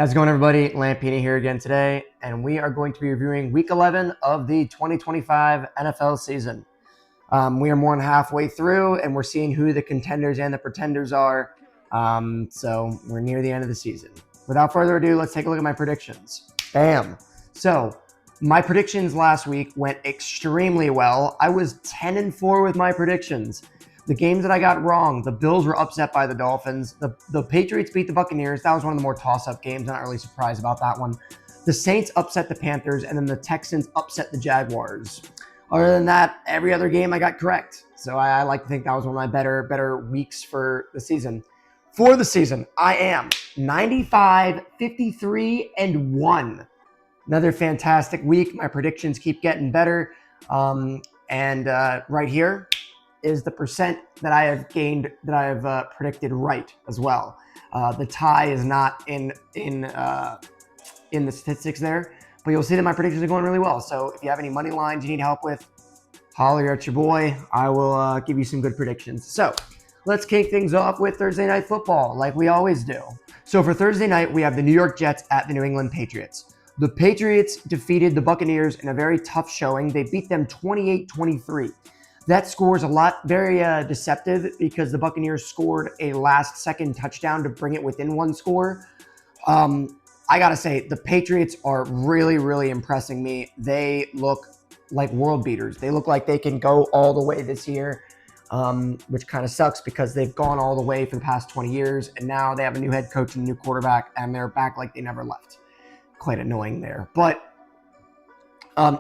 How's it going, everybody? Lampini here again today, and we are going to be reviewing Week 11 of the 2025 NFL season. We are more than halfway through, and we're seeing who the contenders and the pretenders are. So we're near the end of the season. Without further ado, let's take a look at my predictions. Bam! So my predictions last week went extremely well. I was 10-4 with my predictions. The games that I got wrong, the Bills were upset by the Dolphins. The Patriots beat the Buccaneers. That was one of the more toss-up games. I'm not really surprised about that one. The Saints upset the Panthers, and then the Texans upset the Jaguars. Other than that, every other game I got correct. So I like to think that was one of my better weeks for the season. For the season, I am 95, 53, and 1. Another fantastic week. My predictions keep getting better. Right here is the percent that I have gained, that I have predicted right as well. The tie is not in the statistics there, but you'll see that my predictions are going really well. So if you have any money lines you need help with, holler at your boy. I will give you some good predictions. So let's kick things off with Thursday Night Football, like we always do. So for Thursday night, we have the New York Jets at the New England Patriots. The Patriots defeated the Buccaneers in a very tough showing. They beat them 28-23. That score is very deceptive because the Buccaneers scored a last-second touchdown to bring it within one score. I got to say, the Patriots are really, really impressing me. They look like world beaters. They look like they can go all the way this year, which kind of sucks because they've gone all the way for the past 20 years, and now they have a new head coach and a new quarterback, and they're back like they never left. Quite annoying there. But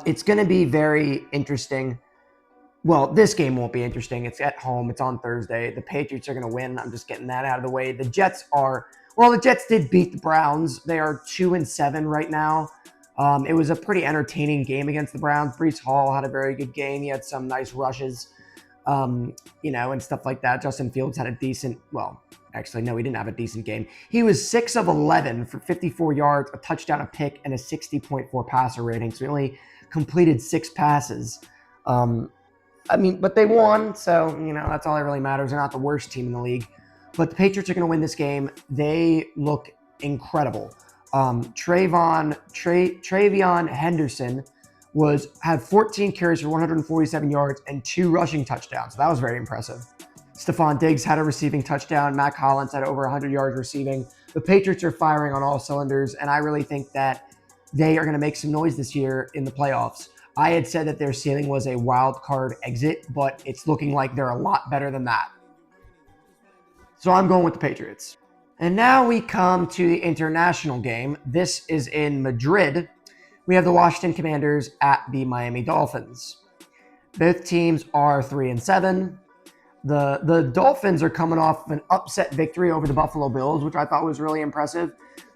it's going to be very interesting. Well, this game won't be interesting. It's at home. It's on Thursday. The Patriots are going to win. I'm just getting that out of the way. The Jets did beat the Browns. They are 2-7 right now. It was a pretty entertaining game against the Browns. Breece Hall had a very good game. He had some nice rushes, and stuff like that. Justin Fields had a decent, actually, no, he didn't have a decent game. He was 6 of 11 for 54 yards, a touchdown, a pick, and a 60.4 passer rating. So he only completed 6 passes. But they won, so, that's all that really matters. They're not the worst team in the league. But the Patriots are going to win this game. They look incredible. Travion Henderson had 14 carries for 147 yards and 2 rushing touchdowns. So that was very impressive. Stephon Diggs had a receiving touchdown. Mac Hollins had over 100 yards receiving. The Patriots are firing on all cylinders, and I really think that they are going to make some noise this year in the playoffs. I had said that their ceiling was a wild card exit, but it's looking like they're a lot better than that. So I'm going with the Patriots. And now we come to the international game. This is in Madrid. We have the Washington Commanders at the Miami Dolphins. Both teams are 3-7. The Dolphins are coming off an upset victory over the Buffalo Bills, which I thought was really impressive.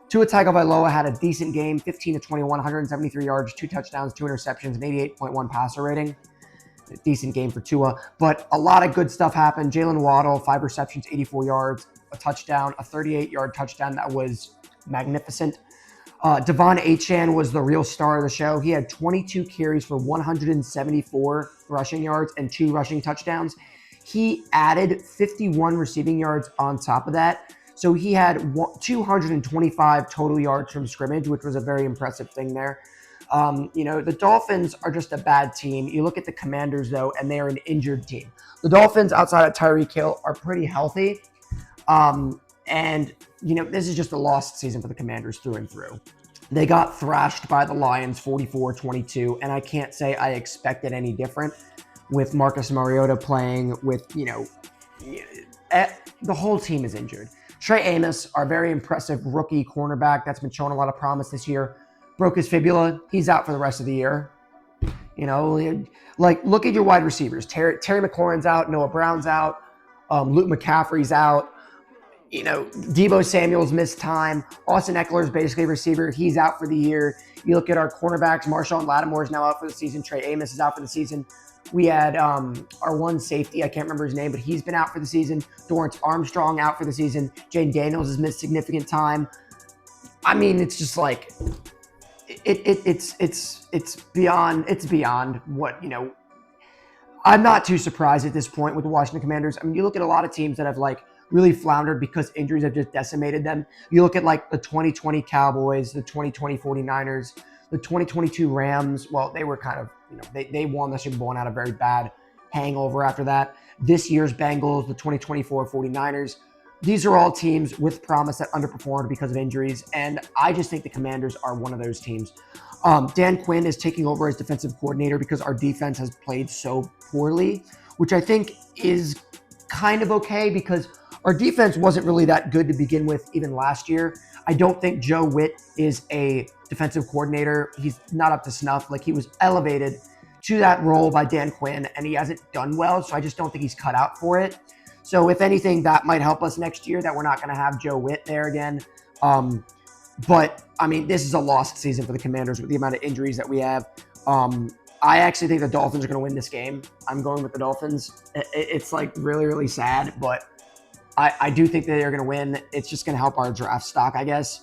Tua Tagovailoa had a decent game, 15-21, 173 yards, 2 touchdowns, 2 interceptions, an 88.1 passer rating. A decent game for Tua, but a lot of good stuff happened. Jalen Waddle, 5 receptions, 84 yards, a touchdown, a 38-yard touchdown that was magnificent. Devon Achane was the real star of the show. He had 22 carries for 174 rushing yards and 2 rushing touchdowns. He added 51 receiving yards on top of that. So he had 225 total yards from scrimmage, which was a very impressive thing there. The Dolphins are just a bad team. You look at the Commanders, though, and they are an injured team. The Dolphins, outside of Tyreek Hill, are pretty healthy. This is just a lost season for the Commanders through and through. They got thrashed by the Lions 44-22, and I can't say I expected any different with Marcus Mariota playing with, the whole team is injured. Trey Amos, our very impressive rookie cornerback that's been showing a lot of promise this year, broke his fibula. He's out for the rest of the year. Look at your wide receivers. Terry McLaurin's out. Noah Brown's out. Luke McCaffrey's out. Deebo Samuel's missed time. Austin Eckler's basically a receiver. He's out for the year. You look at our cornerbacks. Marshawn Lattimore is now out for the season. Trey Amos is out for the season. We had our one safety, I can't remember his name, but he's been out for the season. Dorrance Armstrong out for the season. Jane Daniels has missed significant time. It's just like it's beyond what I'm not too surprised at this point with the Washington Commanders. You look at a lot of teams that have really floundered because injuries have just decimated them. You look at like the 2020 Cowboys, the 2020 49ers, the 2022 Rams. Well, they were kind of, they won the Super Bowl and had a very bad hangover after that. This year's Bengals, the 2024 49ers. These are all teams with promise that underperformed because of injuries, and I just think the Commanders are one of those teams. Dan Quinn is taking over as defensive coordinator because our defense has played so poorly, which I think is kind of okay because our defense wasn't really that good to begin with even last year. I don't think Joe Witt is a defensive coordinator. He's not up to snuff. Like, he was elevated to that role by Dan Quinn, and he hasn't done well, so I just don't think he's cut out for it. So if anything, that might help us next year, that we're not going to have Joe Witt there again. But, I mean, this is a lost season for the Commanders with the amount of injuries that we have. I actually think the Dolphins are going to win this game. I'm going with the Dolphins. It's like really, really sad, but I do think that they're going to win. It's just going to help our draft stock, I guess.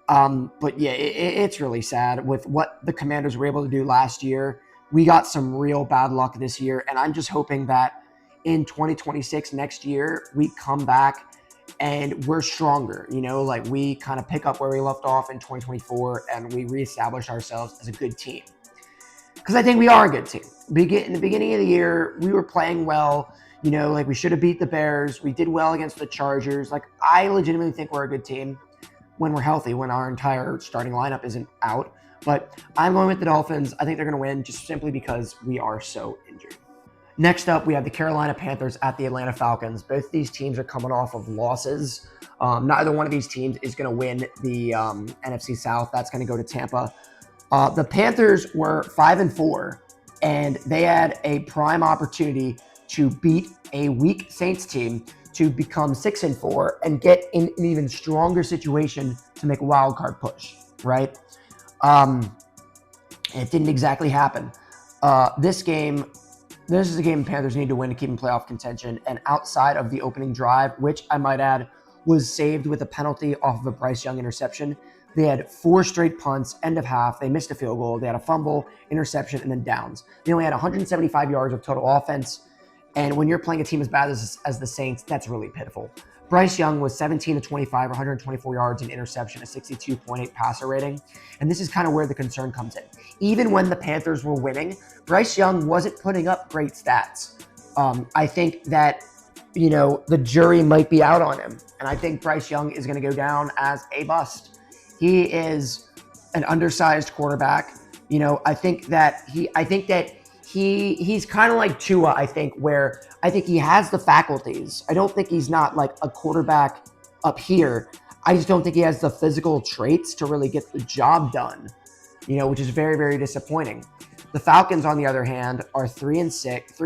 But yeah, it's really sad with what the Commanders were able to do last year. We got some real bad luck this year, and I'm just hoping that in 2026, next year, we come back and we're stronger. Like, we kind of pick up where we left off in 2024 and we reestablish ourselves as a good team. Because I think we are a good team. In the beginning of the year, we were playing well. Like, we should have beat the Bears. We did well against the Chargers. Like, I legitimately think we're a good team when we're healthy, when our entire starting lineup isn't out. But I'm going with the Dolphins. I think they're going to win just simply because we are so injured. Next up, we have the Carolina Panthers at the Atlanta Falcons. Both these teams are coming off of losses. Neither one of these teams is going to win the NFC South. That's going to go to Tampa. The Panthers were 5-4, and they had a prime opportunity to beat a weak Saints team to become 6-4 and get in an even stronger situation to make a wild card push, right? It didn't exactly happen. This is a game the Panthers need to win to keep in playoff contention. And outside of the opening drive, which I might add was saved with a penalty off of a Bryce Young interception, they had 4 straight punts, end of half. They missed a field goal. They had a fumble, interception, and then downs. They only had 175 yards of total offense. And when you're playing a team as bad as the Saints, that's really pitiful. Bryce Young was 17-25, 124 yards, and interception, a 62.8 passer rating. And this is kind of where the concern comes in. Even when the Panthers were winning, Bryce Young wasn't putting up great stats. I think that, the jury might be out on him. And I think Bryce Young is going to go down as a bust. He is an undersized quarterback. I think that he's kind of like Tua, I think, where I think he has the faculties. I don't think he's not like a quarterback up here. I just don't think he has the physical traits to really get the job done, which is very, very disappointing. The Falcons, on the other hand, are 3-6.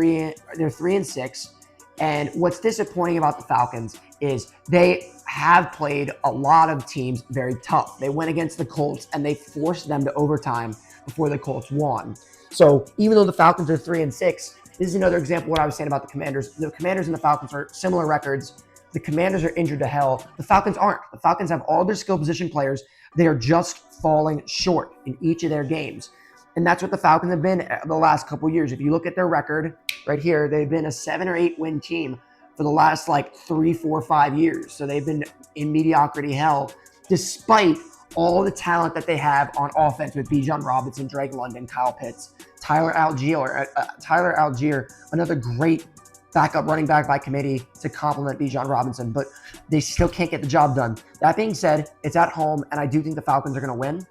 They're 3-6. And what's disappointing about the Falcons is they have played a lot of teams very tough. They went against the Colts and they forced them to overtime before the Colts won. So even though the Falcons are 3-6, this is another example of what I was saying about the Commanders. The Commanders and the Falcons are similar records. The Commanders are injured to hell. The Falcons aren't. The Falcons have all their skill position players. They are just falling short in each of their games. And that's what the Falcons have been the last couple of years. If you look at their record right here, they've been a 7 or 8 win team for the last 3, 4, 5 years. So they've been in mediocrity hell, despite all the talent that they have on offense with Bijan Robinson, Drake London, Kyle Pitts, Tyler Algier, another great backup running back by committee to complement Bijan Robinson, but they still can't get the job done. That being said, it's at home, and I do think the Falcons are going to win.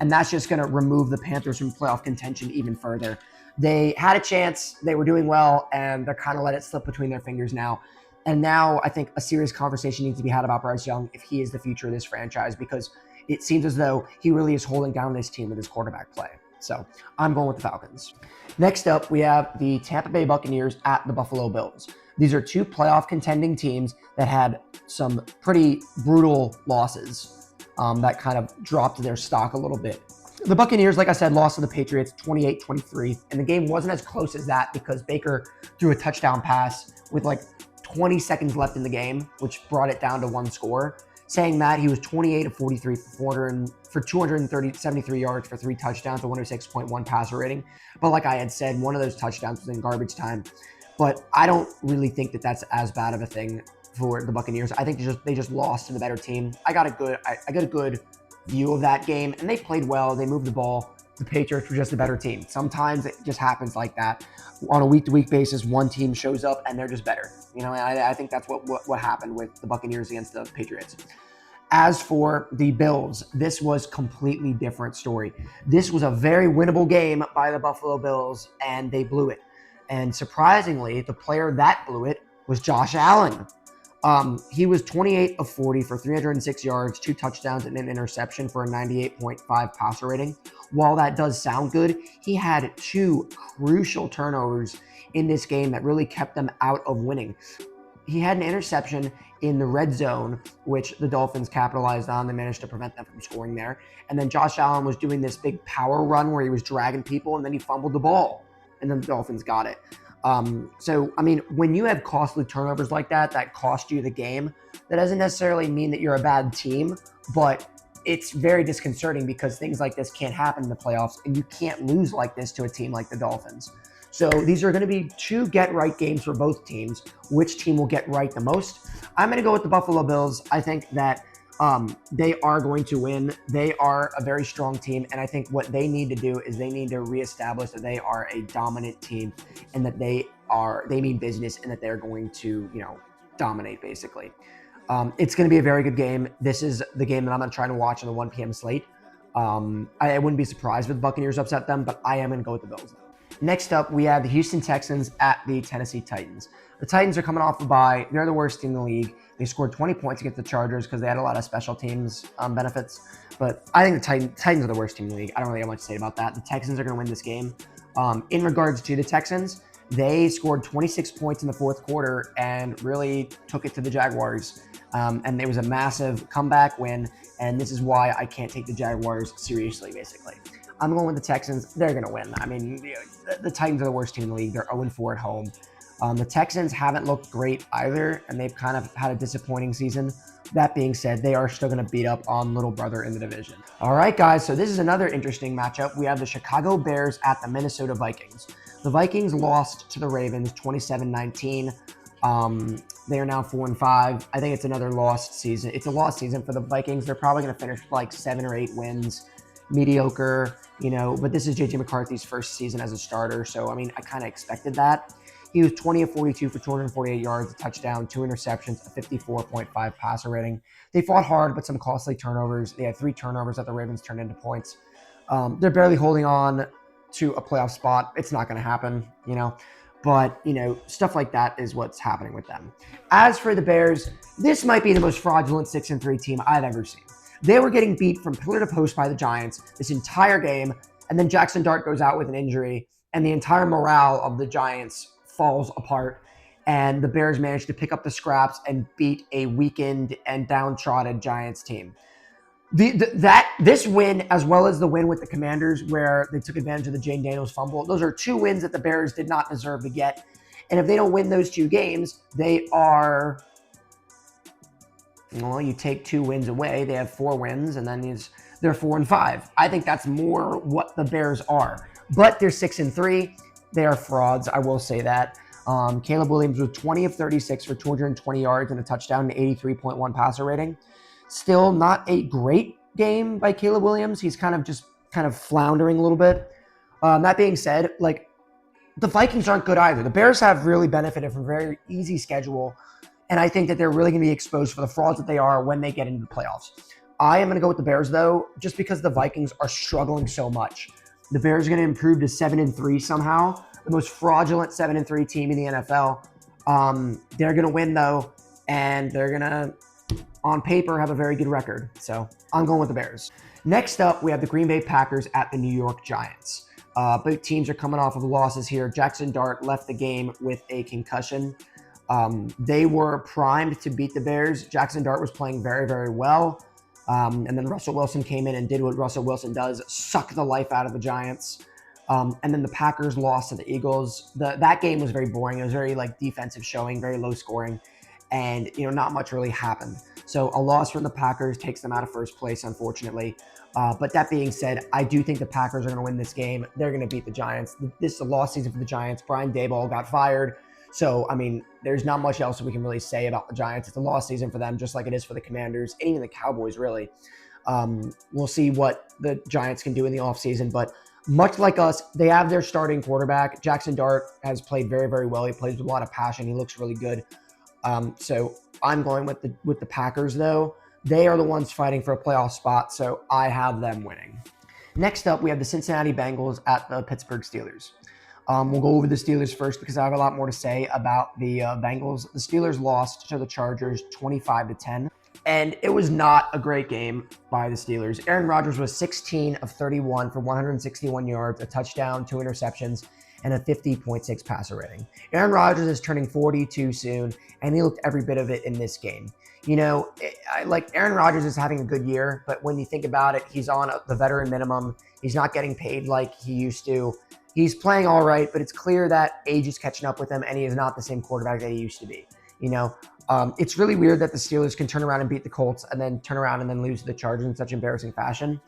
And that's just going to remove the Panthers from playoff contention even further. They had a chance. They were doing well, and they're kind of let it slip between their fingers now. And now I think a serious conversation needs to be had about Bryce Young if he is the future of this franchise, because it seems as though he really is holding down this team with his quarterback play. So I'm going with the Falcons. Next up, we have the Tampa Bay Buccaneers at the Buffalo Bills. These are 2 playoff contending teams that had some pretty brutal losses that kind of dropped their stock a little bit. The Buccaneers, like I said, lost to the Patriots 28-23, and the game wasn't as close as that because Baker threw a touchdown pass with 20 seconds left in the game, which brought it down to 1 score. Saying that, he was 28 of 43 for 273 yards for 3 touchdowns, a 106.1 passer rating. But like I had said, one of those touchdowns was in garbage time. But I don't really think that that's as bad of a thing for the Buccaneers. I think they just lost to the better team. I got a good view of that game, and they played well. They moved the ball. The Patriots were just a better team. Sometimes it just happens like that. On a week-to-week basis, one team shows up and they're just better. You know, I think that's what happened with the Buccaneers against the Patriots. As for the Bills, this was completely different story. This was a very winnable game by the Buffalo Bills, and they blew it. And surprisingly, the player that blew it was Josh Allen. He was 28 of 40 for 306 yards, 2 touchdowns, and an interception for a 98.5 passer rating. While that does sound good, he had 2 crucial turnovers in this game that really kept them out of winning. He had an interception in the red zone, which the Dolphins capitalized on. They managed to prevent them from scoring there. And then Josh Allen was doing this big power run where he was dragging people, and then he fumbled the ball, and then the Dolphins got it. So, I mean, when you have costly turnovers like that cost you the game, that doesn't necessarily mean that you're a bad team, but it's very disconcerting because things like this can't happen in the playoffs, and you can't lose like this to a team like the Dolphins. So these are going to be 2 get-right games for both teams. Which team will get right the most? I'm going to go with the Buffalo Bills. I think that they are going to win. They are a very strong team, and I think what they need to do is they need to reestablish that they are a dominant team and that they mean business and that they're going to, dominate basically. It's going to be a very good game. This is the game that I'm going to try to watch on the 1 p.m. slate. I wouldn't be surprised if the Buccaneers upset them, but I am going to go with the Bills. Next up, we have the Houston Texans at the Tennessee Titans. The Titans are coming off a bye. They're the worst team in the league. They scored 20 points against the Chargers because they had a lot of special teams benefits. But I think the Titans are the worst team in the league. I don't really have much to say about that. The Texans are going to win this game. In regards to the Texans, they scored 26 points in the fourth quarter and really took it to the Jaguars. And it was a massive comeback win. And this is why I can't take the Jaguars seriously, basically. I'm going with the Texans. They're going to win. I mean, the Titans are the worst team in the league. They're 0-4 at home. The Texans haven't looked great either, and they've kind of had a disappointing season. That being said, they are still going to beat up on little brother in the division. All right, guys, so this is another interesting matchup. We have the Chicago Bears at the Minnesota Vikings. The Vikings lost to the Ravens 27-19. They are now 4-5. I think it's another lost season. It's a lost season for the Vikings. They're probably going to finish like 7 or 8 wins. Mediocre, but this is JJ McCarthy's first season as a starter. So, I mean, I kind of expected that. He was 20 of 42 for 248 yards, a touchdown, 2 interceptions, a 54.5 passer rating. They fought hard, but some costly turnovers. They had 3 turnovers that the Ravens turned into points. They're barely holding on to a playoff spot. It's not going to happen, But, stuff like that is what's happening with them. As for the Bears, this might be the most fraudulent 6-3 team I've ever seen. They were getting beat from pillar to post by the Giants this entire game, and then Jackson Dart goes out with an injury, and the entire morale of the Giants falls apart, and the Bears managed to pick up the scraps and beat a weakened and downtrodden Giants team. This win, as well as the win with the Commanders, where they took advantage of the Jane Daniels fumble, those are 2 wins that the Bears did not deserve to get. And if they don't win those 2 games, they are... Well, you take 2 wins away, they have 4 wins, and then they're 4-5. I think that's more what the Bears are. But they're 6-3. They are frauds, I will say that. Caleb Williams was 20 of 36 for 220 yards and a touchdown, and 83.1 passer rating. Still not a great game by Caleb Williams. He's kind of floundering a little bit. That being said, the Vikings aren't good either. The Bears have really benefited from a very easy schedule. And I think that they're really going to be exposed for the frauds that they are when they get into the playoffs. I am going to go with the Bears, though, just because the Vikings are struggling so much. The Bears are going to improve to 7-3 somehow, the most fraudulent 7-3 team in the NFL. They're going to win, though, and they're going to, on paper, have a very good record. So I'm going with the Bears. Next up, we have the Green Bay Packers at the New York Giants. Both teams are coming off of losses here. Jackson Dart left the game with a concussion. They were primed to beat the Bears. Jackson Dart was playing very, very well. And then Russell Wilson came in and did what Russell Wilson does, suck the life out of the Giants. And then the Packers lost to the Eagles. That game was very boring. It was very defensive showing, very low scoring. And, not much really happened. So a loss from the Packers takes them out of first place, unfortunately. But that being said, I do think the Packers are going to win this game. They're going to beat the Giants. This is a lost season for the Giants. Brian Daboll got fired. So, I mean, there's not much else we can really say about the Giants. It's a lost season for them, just like it is for the Commanders and even the Cowboys, really. We'll see what the Giants can do in the offseason, but much like us, they have their starting quarterback. Jackson Dart has played very, very well. He plays with a lot of passion. He looks really good. So I'm going with the Packers, though. They are the ones fighting for a playoff spot, so I have them winning. Next up, we have the Cincinnati Bengals at the Pittsburgh Steelers. We'll go over the Steelers first because I have a lot more to say about the Bengals. The Steelers lost to the Chargers 25-10. And it was not a great game by the Steelers. Aaron Rodgers was 16 of 31 for 161 yards, a touchdown, 2 interceptions, and a 50.6 passer rating. Aaron Rodgers is turning 42 soon, and he looked every bit of it in this game. You know, Aaron Rodgers is having a good year, but when you think about it, he's on the veteran minimum. He's not getting paid like he used to. He's playing all right, but it's clear that age is catching up with him, and he is not the same quarterback that he used to be. You know, it's really weird that the Steelers can turn around and beat the Colts and then turn around and then lose to the Chargers in such embarrassing fashion.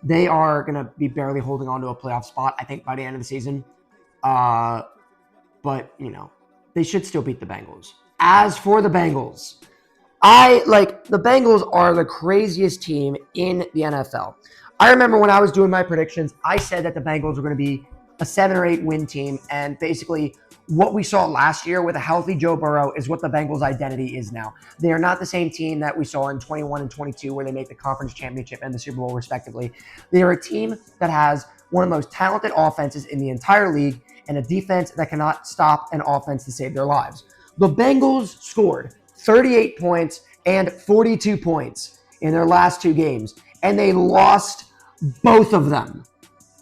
They are going to be barely holding on to a playoff spot, I think, by the end of the season. But, you know, they should still beat the Bengals. As for the Bengals, the Bengals are the craziest team in the NFL. I remember when I was doing my predictions, I said that the Bengals were going to be a 7 or 8 win team, and basically what we saw last year with a healthy Joe Burrow is what the Bengals' identity is now. They are not the same team that we saw in 21 and 22 where they make the conference championship and the Super Bowl respectively. They are a team that has one of the most talented offenses in the entire league and a defense that cannot stop an offense to save their lives. The Bengals scored 38 points and 42 points in their last 2 games, and they lost both of them.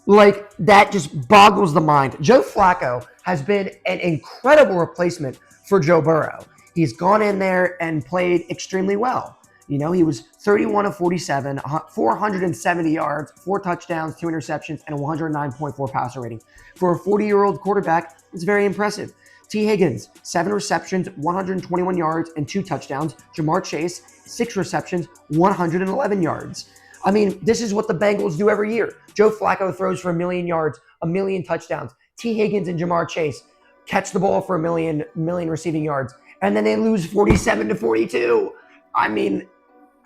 Like, that just boggles the mind. Joe Flacco has been an incredible replacement for Joe Burrow. He's gone in there and played extremely well. You know, he was 31 of 47, 470 yards, 4 touchdowns, 2 interceptions, and a 109.4 passer rating. For a 40-year-old quarterback, it's very impressive. T. Higgins, 7 receptions, 121 yards, and 2 touchdowns. Jamar Chase, 6 receptions, 111 yards. I mean, this is what the Bengals do every year. Joe Flacco throws for 1 million yards, 1 million touchdowns. T. Higgins and Jamar Chase catch the ball for 1 million receiving yards, and then they lose 47-42. I mean,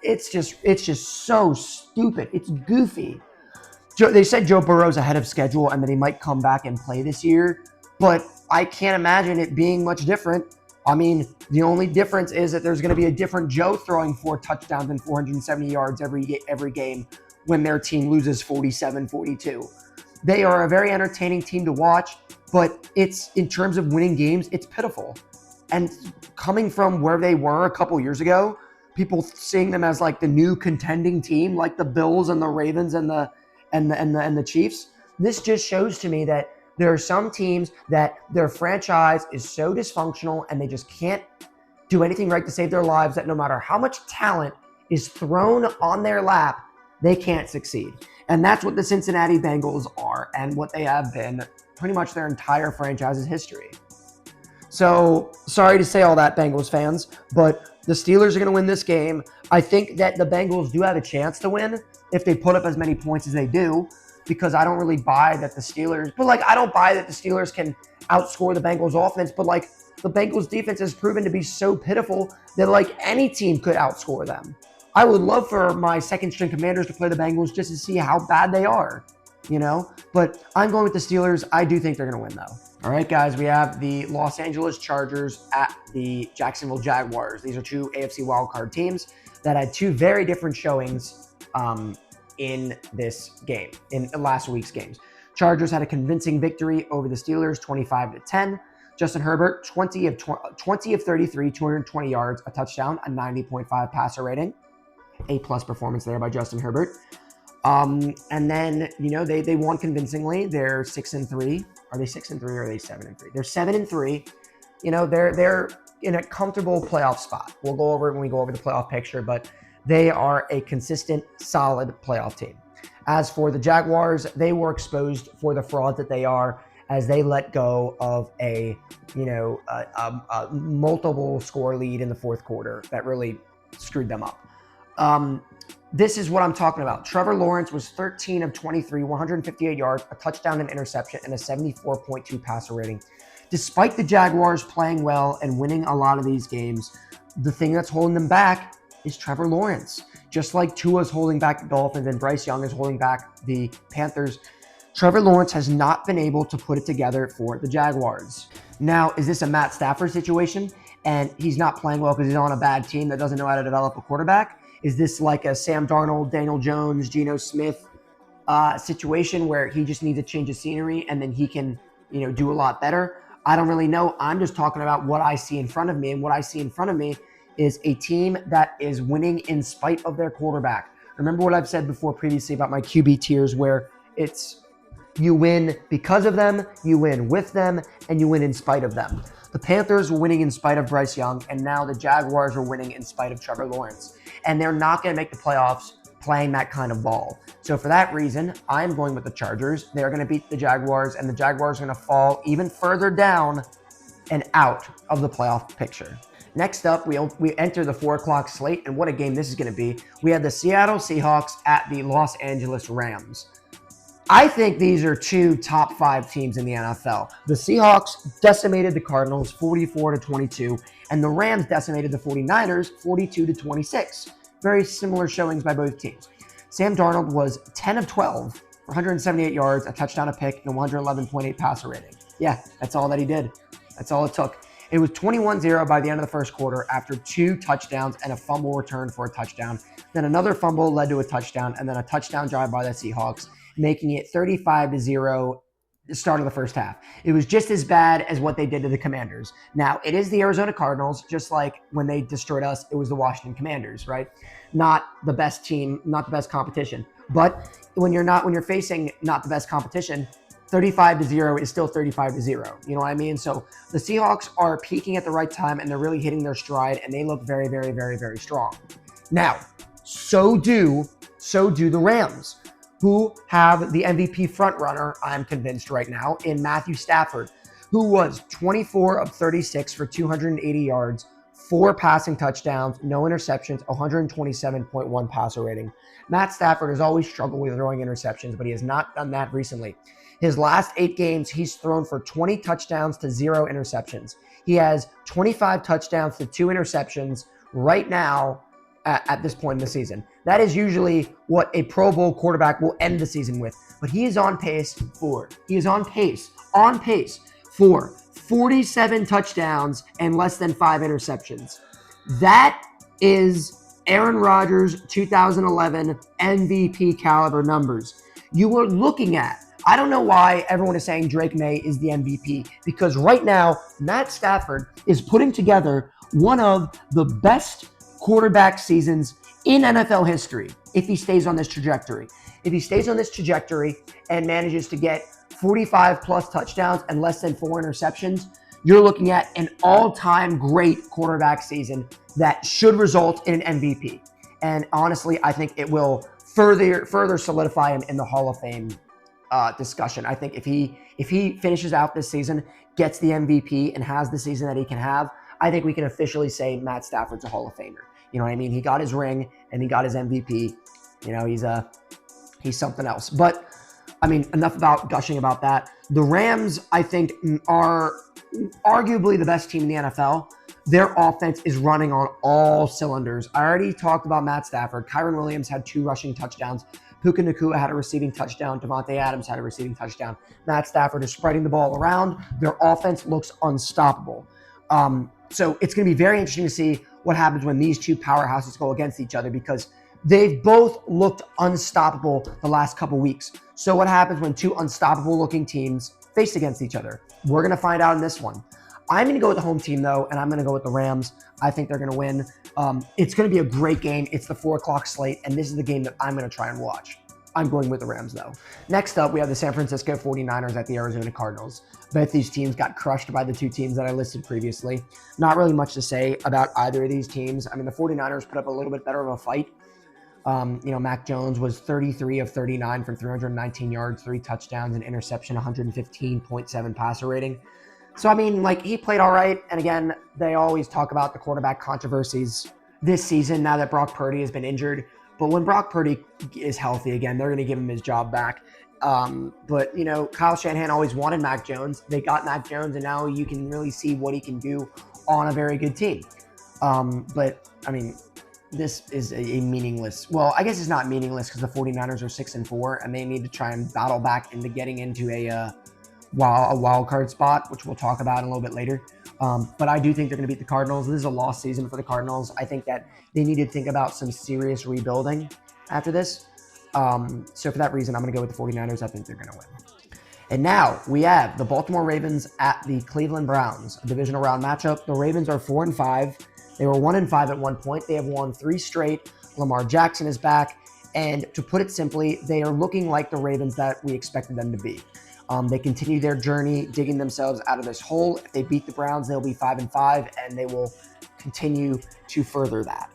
it's just so stupid. It's goofy. They said Joe Burrow's ahead of schedule and that he might come back and play this year, but I can't imagine it being much different. I mean, the only difference is that there's going to be a different Joe throwing 4 touchdowns and 470 yards every game when their team loses 47-42. They are a very entertaining team to watch, but it's, in terms of winning games, it's pitiful. And coming from where they were a couple years ago, people seeing them as like the new contending team, like the Bills and the Ravens and the Chiefs, this just shows to me that there are some teams that their franchise is so dysfunctional and they just can't do anything right to save their lives that no matter how much talent is thrown on their lap, they can't succeed. And that's what the Cincinnati Bengals are and what they have been pretty much their entire franchise's history. So, sorry to say all that, Bengals fans, but the Steelers are going to win this game. I think that the Bengals do have a chance to win if they put up as many points as they do, because I don't really buy that the Steelers, I don't buy that the Steelers can outscore the Bengals offense, but the Bengals defense has proven to be so pitiful that any team could outscore them. I would love for my second string Commanders to play the Bengals just to see how bad they are, you know, but I'm going with the Steelers. I do think they're going to win though. All right, guys, we have the Los Angeles Chargers at the Jacksonville Jaguars. These are 2 AFC wildcard teams that had 2 very different showings in this game, in last week's games. Chargers had a convincing victory over the Steelers, 25-10. Justin Herbert, 20 of 33, 220 yards, a touchdown, a 90.5 passer rating. A+ performance there by Justin Herbert. And then, you know, they won convincingly. They're 6-3. Are they 6-3 or are they 7-3? They're 7-3. You know, they're in a comfortable playoff spot. We'll go over it when we go over the playoff picture, but they are a consistent, solid playoff team. As for the Jaguars, they were exposed for the fraud that they are as they let go of a multiple score lead in the 4th quarter that really screwed them up. This is what I'm talking about. Trevor Lawrence was 13 of 23, 158 yards, a touchdown and interception, and a 74.2 passer rating. Despite the Jaguars playing well and winning a lot of these games, the thing that's holding them back is Trevor Lawrence. Just like Tua's holding back the Dolphins and Bryce Young is holding back the Panthers, Trevor Lawrence has not been able to put it together for the Jaguars. Now, is this a Matt Stafford situation and he's not playing well because he's on a bad team that doesn't know how to develop a quarterback? Is this like a Sam Darnold, Daniel Jones, Geno Smith situation where he just needs to change the scenery and then he can, do a lot better? I don't really know. I'm just talking about what I see in front of me, and what I see in front of me is a team that is winning in spite of their quarterback. Remember what I've said before previously about my QB tiers, where it's you win because of them, you win with them, and you win in spite of them. The Panthers were winning in spite of Bryce Young, and now the Jaguars are winning in spite of Trevor Lawrence. And they're not going to make the playoffs playing that kind of ball. So for that reason, I'm going with the Chargers. They're going to beat the Jaguars, and the Jaguars are going to fall even further down and out of the playoff picture. Next up, we enter the 4 o'clock slate, and what a game this is going to be. We have the Seattle Seahawks at the Los Angeles Rams. I think these are two top 5 teams in the NFL. The Seahawks decimated the Cardinals 44-22, and the Rams decimated the 49ers 42-26. Very similar showings by both teams. Sam Darnold was 10 of 12 for 178 yards, a touchdown, a pick, and a 111.8 passer rating. Yeah, that's all that he did. That's all it took. It was 21-0 by the end of the first quarter after 2 touchdowns and a fumble return for a touchdown. Then another fumble led to a touchdown, and then a touchdown drive by the Seahawks, making it 35-0 the start of the first half. It was just as bad as what they did to the Commanders. Now, it is the Arizona Cardinals, just like when they destroyed us, it was the Washington Commanders, right? Not the best team, not the best competition. But when you're facing not the best competition, 35-0 is still 35-0. You know what I mean? So the Seahawks are peaking at the right time, and they're really hitting their stride, and they look very, very, very, very strong. Now, so do the Rams, who have the MVP frontrunner, I'm convinced right now, in Matthew Stafford, who was 24 of 36 for 280 yards, 4 passing touchdowns, no interceptions, 127.1 passer rating. Matt Stafford has always struggled with throwing interceptions, but he has not done that recently. His last 8 games, he's thrown for 20 touchdowns to 0 interceptions. He has 25 touchdowns to 2 interceptions right now at this point in the season. That is usually what a Pro Bowl quarterback will end the season with. But he is on pace for 47 touchdowns and less than 5 interceptions. That is Aaron Rodgers' 2011 MVP caliber numbers. You are looking at, I don't know why everyone is saying Drake May is the MVP, because right now, Matt Stafford is putting together one of the best quarterback seasons in NFL history if he stays on this trajectory. If he stays on this trajectory and manages to get 45 plus touchdowns and less than 4 interceptions, you're looking at an all-time great quarterback season that should result in an MVP. And honestly, I think it will further solidify him in the Hall of Fame discussion. I think if he finishes out this season, gets the MVP, and has the season that he can have, I think we can officially say Matt Stafford's a Hall of Famer. You know what I mean? He got his ring and he got his MVP. You know, he's something else. But I mean, enough about gushing about that. The Rams, I think, are arguably the best team in the NFL. Their offense is running on all cylinders. I already talked about Matt Stafford. Kyron Williams had 2 rushing touchdowns. Puka Nacua had a receiving touchdown. Devontae Adams had a receiving touchdown. Matt Stafford is spreading the ball around. Their offense looks unstoppable. So it's going to be very interesting to see what happens when these two powerhouses go against each other, because they've both looked unstoppable the last couple weeks. So what happens when 2 unstoppable looking teams face against each other? We're going to find out in this one. I'm going to go with the home team, though, and I'm going to go with the Rams. I think they're going to win. It's going to be a great game. It's the 4 o'clock slate, and this is the game that I'm going to try and watch. I'm going with the Rams, though. Next up, we have the San Francisco 49ers at the Arizona Cardinals. Both these teams got crushed by the 2 teams that I listed previously. Not really much to say about either of these teams. I mean, the 49ers put up a little bit better of a fight. Mac Jones was 33 of 39 for 319 yards, 3 touchdowns, an interception, 115.7 passer rating. So, I mean, he played all right. And again, they always talk about the quarterback controversies this season now that Brock Purdy has been injured. But when Brock Purdy is healthy again, they're going to give him his job back. But, you know, Kyle Shanahan always wanted Mac Jones. They got Mac Jones, and now you can really see what he can do on a very good team. But, I mean, this is a meaningless. Well, I guess it's not meaningless because the 49ers are 6-4, and they need to try and battle back into getting into a wild card spot, which we'll talk about in a little bit later. But I do think they're going to beat the Cardinals. This is a lost season for the Cardinals. I think that they need to think about some serious rebuilding after this. So for that reason, I'm going to go with the 49ers. I think they're going to win. And now we have the Baltimore Ravens at the Cleveland Browns, a divisional round matchup. The Ravens are 4-5. They were 1-5 at one point. They have won 3 straight. Lamar Jackson is back. And to put it simply, they are looking like the Ravens that we expected them to be. They continue their journey, digging themselves out of this hole. If they beat the Browns, they'll be 5-5, and they will continue to further that.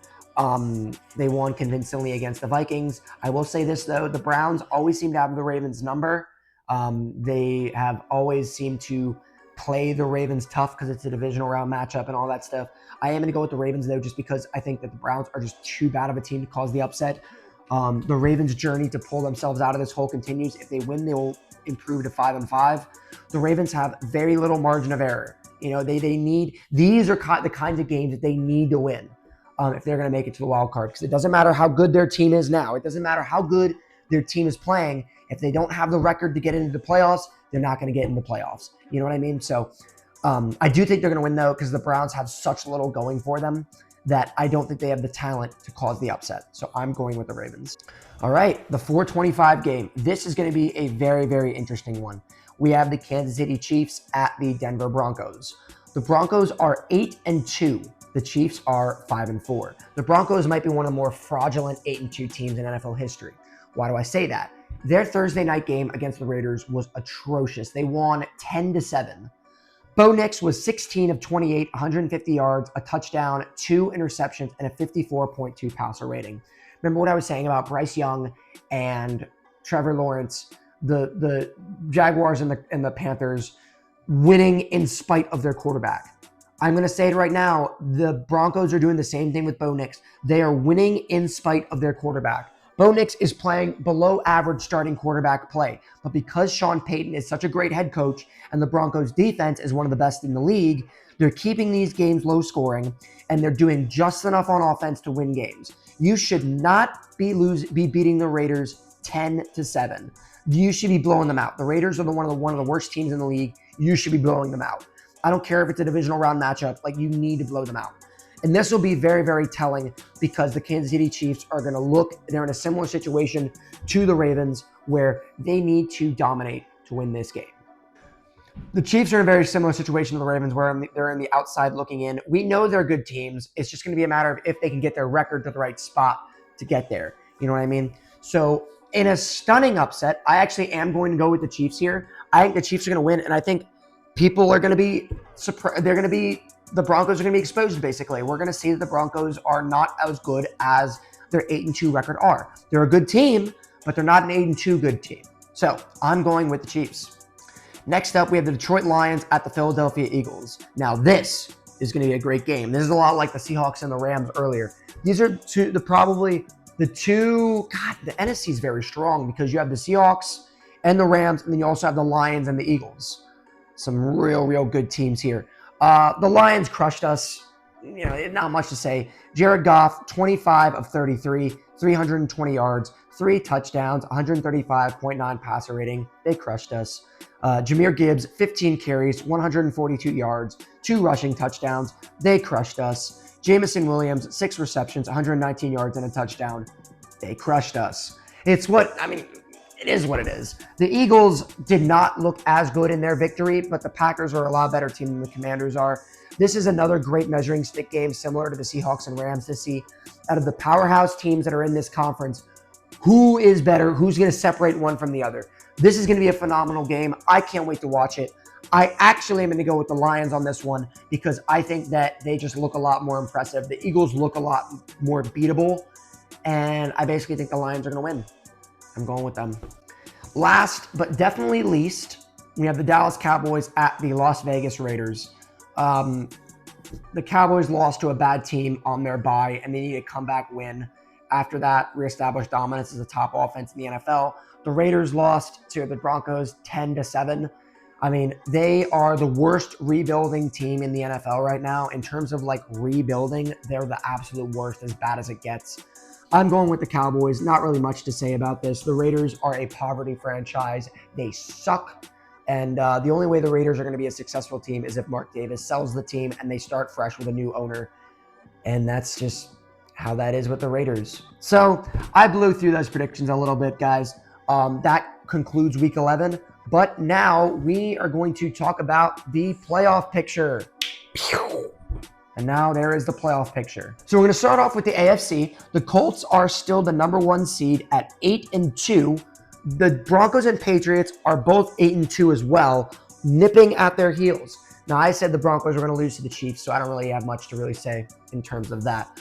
They won convincingly against the Vikings. I will say this, though. The Browns always seem to have the Ravens' number. They have always seemed to play the Ravens tough because it's a divisional round matchup and all that stuff. I am going to go with the Ravens, though, just because I think that the Browns are just too bad of a team to cause the upset. The Ravens' journey to pull themselves out of this hole continues. If they win, they will improve to 5-5. The Ravens have very little margin of error. You know, they need, these are the kinds of games that they need to win if they're going to make it to the wild card, because it doesn't matter how good their team is now. It doesn't matter how good their team is playing. If they don't have the record to get into the playoffs, they're not going to get into the playoffs. You know what I mean? So I do think they're going to win, though, because the Browns have such little going for them that I don't think they have the talent to cause the upset. So I'm going with the Ravens. All right, the 4:25 game. This is going to be a very, very interesting one. We have the Kansas City Chiefs at the Denver Broncos. The Broncos are 8-2. The Chiefs are 5-4. The Broncos might be one of the more fraudulent 8-2 teams in NFL history. Why do I say that? Their Thursday night game against the Raiders was atrocious. They won 10-7. Bo Nix was 16 of 28, 150 yards, a touchdown, 2 interceptions, and a 54.2 passer rating. Remember what I was saying about Bryce Young and Trevor Lawrence, the Jaguars and the Panthers winning in spite of their quarterback. I'm going to say it right now. The Broncos are doing the same thing with Bo Nix. They are winning in spite of their quarterback. Bo Nix is playing below average starting quarterback play. But because Sean Payton is such a great head coach and the Broncos defense is one of the best in the league, they're keeping these games low scoring and they're doing just enough on offense to win games. You should not be beating the Raiders 10-7. You should be blowing them out. The Raiders are one of the worst teams in the league. You should be blowing them out. I don't care if it's a divisional round matchup. Like, you need to blow them out. And this will be very, very telling because the Kansas City Chiefs are going to look, they're in a similar situation to the Ravens where they need to dominate to win this game. The Chiefs are in a very similar situation to the Ravens where they're in the outside looking in. We know they're good teams. It's just going to be a matter of if they can get their record to the right spot to get there. You know what I mean? So in a stunning upset, I actually am going to go with the Chiefs here. I think the Chiefs are going to win, and I think people are going to be surprised. The Broncos are going to be exposed, basically. We're going to see that the Broncos are not as good as their 8-2 record are. They're a good team, but they're not an 8-2 good team. So I'm going with the Chiefs. Next up, we have the Detroit Lions at the Philadelphia Eagles. Now, this is going to be a great game. This is a lot like the Seahawks and the Rams earlier. These are probably the two. God, the NFC is very strong because you have the Seahawks and the Rams, and then you also have the Lions and the Eagles. Some real, real good teams here. The Lions crushed us. You know, not much to say. Jared Goff, 25 of 33, 320 yards, 3 touchdowns, 135.9 passer rating. They crushed us. Jahmyr Gibbs, 15 carries, 142 yards, 2 rushing touchdowns. They crushed us. Jamison Williams, 6 receptions, 119 yards, and a touchdown. They crushed us. It is what it is. The Eagles did not look as good in their victory, but the Packers are a lot better team than the Commanders are. This is another great measuring stick game similar to the Seahawks and Rams to see out of the powerhouse teams that are in this conference, who is better, who's going to separate one from the other. This is going to be a phenomenal game. I can't wait to watch it. I actually am going to go with the Lions on this one because I think that they just look a lot more impressive. The Eagles look a lot more beatable, and I basically think the Lions are going to win. I'm going with them. Last but definitely least, we have the Dallas Cowboys at the Las Vegas Raiders. The Cowboys lost to a bad team on their bye, and they need a comeback win. after that, reestablished dominance as a top offense in the NFL. The Raiders lost to the Broncos 10-7. I mean, they are the worst rebuilding team in the NFL right now. In terms of like rebuilding, they're the absolute worst, as bad as it gets. I'm going with the Cowboys. Not really much to say about this. The Raiders are a poverty franchise. They suck. And the only way the Raiders are going to be a successful team is if Mark Davis sells the team and they start fresh with a new owner. And that's just how that is with the Raiders. So I blew through those predictions a little bit, guys. That concludes week 11. But now we are going to talk about the playoff picture. And now there is the playoff picture. So we're going to start off with the AFC. The Colts are still the number 1 seed at 8-2. The Broncos and Patriots are both 8-2 as well, nipping at their heels. Now, I said the Broncos are going to lose to the Chiefs, so I don't really have much to really say in terms of that.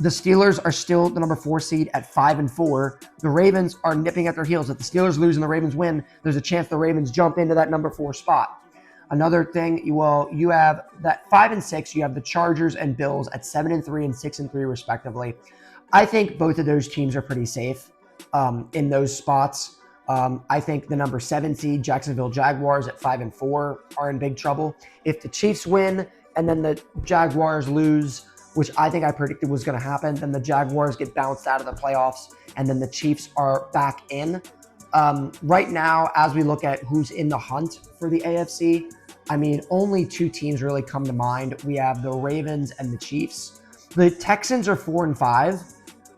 The Steelers are still the number 4 seed at 5-4. The Ravens are nipping at their heels. If the Steelers lose and the Ravens win, there's a chance the Ravens jump into that number 4 spot. Another thing, you have that 5-6. You have the Chargers and Bills at 7-3 and 6-3 respectively. I think both of those teams are pretty safe in those spots. I think the number 7 seed Jacksonville Jaguars at 5-4 are in big trouble. If the Chiefs win and then the Jaguars lose, which I think I predicted was going to happen, then the Jaguars get bounced out of the playoffs and then the Chiefs are back in. Right now, as we look at who's in the hunt for the AFC, I mean, only 2 teams really come to mind. We have the Ravens and the Chiefs. The Texans are 4-5,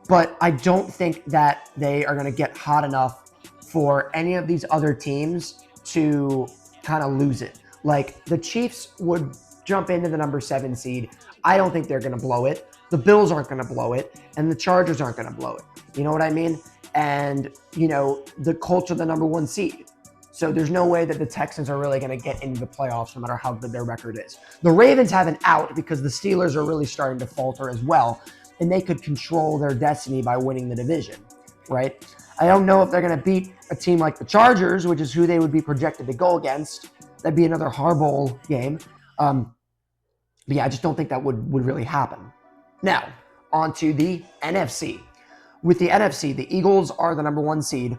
but I don't think that they are going to get hot enough for any of these other teams to kind of lose it. Like, the Chiefs would jump into the number 7 seed. I don't think they're going to blow it. The Bills aren't going to blow it, and the Chargers aren't going to blow it. You know what I mean? And, the Colts are the number 1 seed. So there's no way that the Texans are really going to get into the playoffs no matter how good their record is. The Ravens have an out because the Steelers are really starting to falter as well, and they could control their destiny by winning the division, right? I don't know if they're going to beat a team like the Chargers, which is who they would be projected to go against. That'd be another Harbaugh game. But yeah, I just don't think that would really happen. Now, on to the NFC. With the NFC, the Eagles are the number 1 seed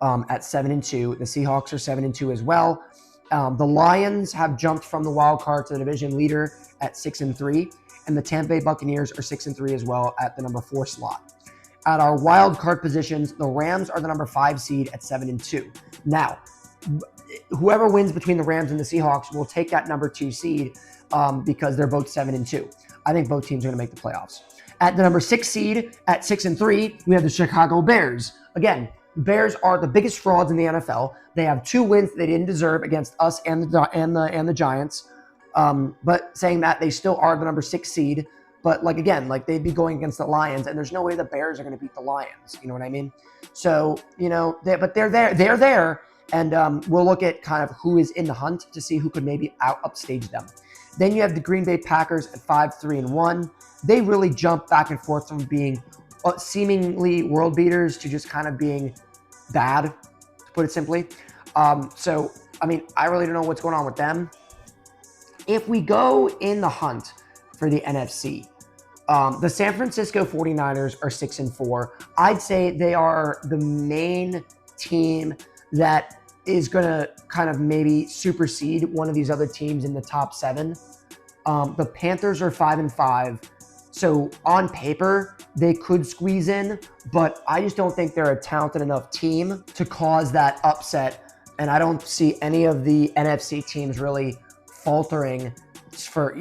at 7-2. The Seahawks are 7-2 as well. The Lions have jumped from the wild card to the division leader at 6-3, and the Tampa Bay Buccaneers are 6-3 as well at the number 4 slot. At our wild card positions, the Rams are the number 5 seed at 7-2. Now, whoever wins between the Rams and the Seahawks will take that number 2 seed because they're both 7-2. I think both teams are going to make the playoffs. At the number 6 seed at 6-3, we have the Chicago Bears. Again, the Bears are the biggest frauds in the NFL. They have 2 wins they didn't deserve against us and the Giants. But saying that, they still are the number 6 seed. But they'd be going against the Lions, and there's no way the Bears are going to beat the Lions. You know what I mean? So, but they're there. They're there, and we'll look at kind of who is in the hunt to see who could maybe upstage them. Then you have the Green Bay Packers at 5-3-1. They really jump back and forth from being seemingly world beaters to just kind of being bad, to put it simply. So, I mean, I really don't know what's going on with them. If we go in the hunt for the NFC, the San Francisco 49ers are 6-4. I'd say they are the main team that is going to kind of maybe supersede one of these other teams in the top 7. The Panthers are 5-5. So on paper, they could squeeze in, but I just don't think they're a talented enough team to cause that upset. And I don't see any of the NFC teams really faltering for,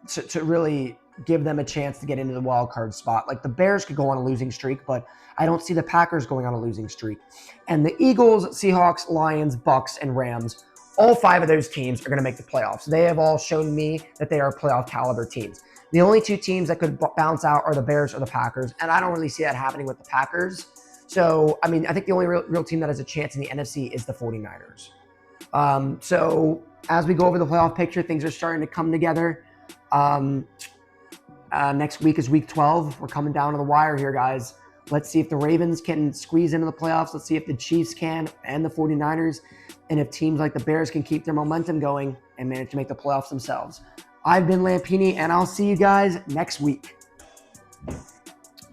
to really give them a chance to get into the wild card spot. Like the Bears could go on a losing streak, but I don't see the Packers going on a losing streak. And the Eagles, Seahawks, Lions, Bucks, and Rams, all 5 of those teams are going to make the playoffs. They have all shown me that they are playoff caliber teams. The only 2 teams that could bounce out are the Bears or the Packers, and I don't really see that happening with the Packers. So, I mean, I think the only real team that has a chance in the NFC is the 49ers. So, as we go over the playoff picture, things are starting to come together. Next week is week 12. We're coming down to the wire here, guys. Let's see if the Ravens can squeeze into the playoffs. Let's see if the Chiefs can and the 49ers, and if teams like the Bears can keep their momentum going and manage to make the playoffs themselves. I've been Lampini, and I'll see you guys next week.